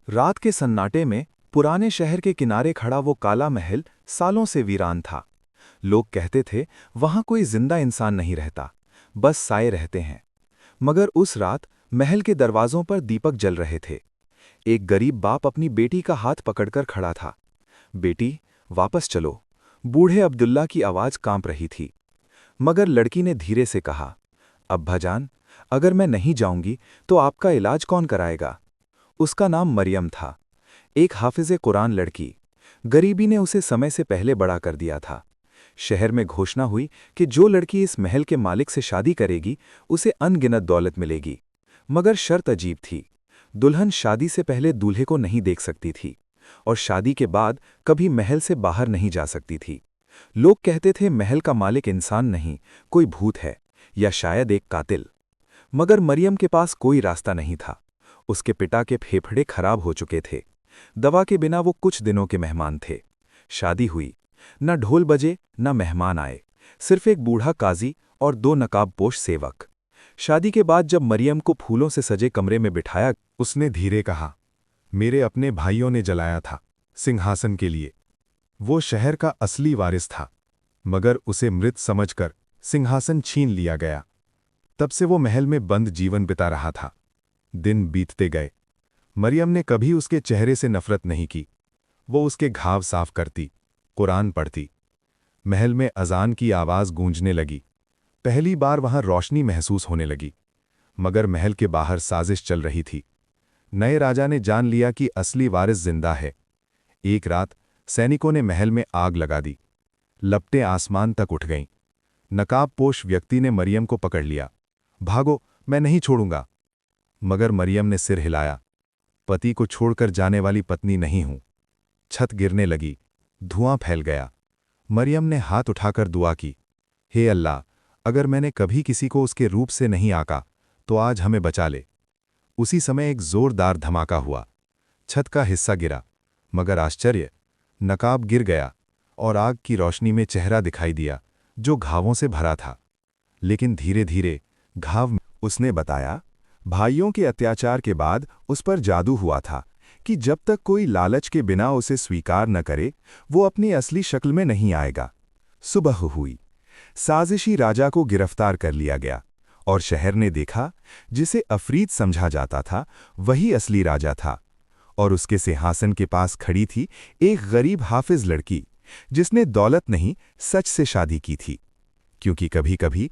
रात के सन्नाटे में पुराने शहर के किनारे खड़ा वो काला महल सालों से वीरान था। लोग कहते थे वहां कोई जिंदा इंसान नहीं रहता, बस साए रहते हैं। मगर उस रात महल के दरवाजों पर दीपक जल रहे थे। एक गरीब बाप अपनी बेटी का हाथ पकड़कर खड़ा था। बेटी, वापस चलो। बूढ़े अब्दुल्ला की आवाज कांप रही थी। मगर लड़की ने धीरे से कहा, अब्बाजान, अगर मैं नहीं जाऊंगी तो आपका इलाज कौन कराएगा? उसका नाम मरियम था, एक हाफिज़े कुरान लड़की। गरीबी ने उसे समय से पहले बड़ा कर दिया था। शहर में घोषणा हुई कि जो लड़की इस महल के मालिक से शादी करेगी उसे अनगिनत दौलत मिलेगी। मगर शर्त अजीब थी। दुल्हन शादी से पहले दूल्हे को नहीं देख सकती थी और शादी के बाद कभी महल से बाहर नहीं जा सकती थी। लोग कहते थे महल का मालिक इंसान नहीं, कोई भूत है या शायद एक कातिल। मगर मरियम के पास कोई रास्ता नहीं था। उसके पिता के फेफड़े खराब हो चुके थे। दवा के बिना वो कुछ दिनों के मेहमान थे। शादी हुई। न ढोल बजे न मेहमान आए, सिर्फ एक बूढ़ा काजी और दो नकाबपोश सेवक। शादी के बाद जब मरियम को फूलों से सजे कमरे में बिठाया, उसने धीरे कहा, मेरे अपने भाइयों ने जलाया था सिंहासन के लिए। वो शहर का असली वारिस था, मगर उसे मृत समझकर सिंहासन छीन लिया गया। तब से वो महल में बंद जीवन बिता रहा था। दिन बीतते गए। मरियम ने कभी उसके चेहरे से नफरत नहीं की। वो उसके घाव साफ करती, कुरान पढ़ती। महल में अजान की आवाज़ गूंजने लगी। पहली बार वहां रोशनी महसूस होने लगी। मगर महल के बाहर साजिश चल रही थी। नए राजा ने जान लिया कि असली वारिस जिंदा है। एक रात सैनिकों ने महल में आग लगा दी। लपटें आसमान तक उठ गईं। नकाबपोश व्यक्ति ने मरियम को पकड़ लिया। भागो, मैं नहीं छोड़ूंगा। मगर मरियम ने सिर हिलाया। पति को छोड़कर जाने वाली पत्नी नहीं हूं। छत गिरने लगी। धुआं फैल गया। मरियम ने हाथ उठाकर दुआ की, हे अल्लाह, अगर मैंने कभी किसी को उसके रूप से नहीं आका तो आज हमें बचा ले। उसी समय एक जोरदार धमाका हुआ। छत का हिस्सा गिरा, मगर आश्चर्य, नकाब गिर गया और आग की रोशनी में चेहरा दिखाई दिया जो घावों से भरा था। लेकिन धीरे धीरे घाव। उसने बताया, भाइयों के अत्याचार के बाद उस पर जादू हुआ था कि जब तक कोई लालच के बिना उसे स्वीकार न करे वो अपनी असली शक्ल में नहीं आएगा। सुबह हुई। साजिशी राजा को गिरफ्तार कर लिया गया और शहर ने देखा जिसे अफरीद समझा जाता था वही असली राजा था। और उसके सिंहासन के पास खड़ी थी एक गरीब हाफिज लड़की जिसने दौलत नहीं, सच से शादी की थी। क्योंकि कभी कभी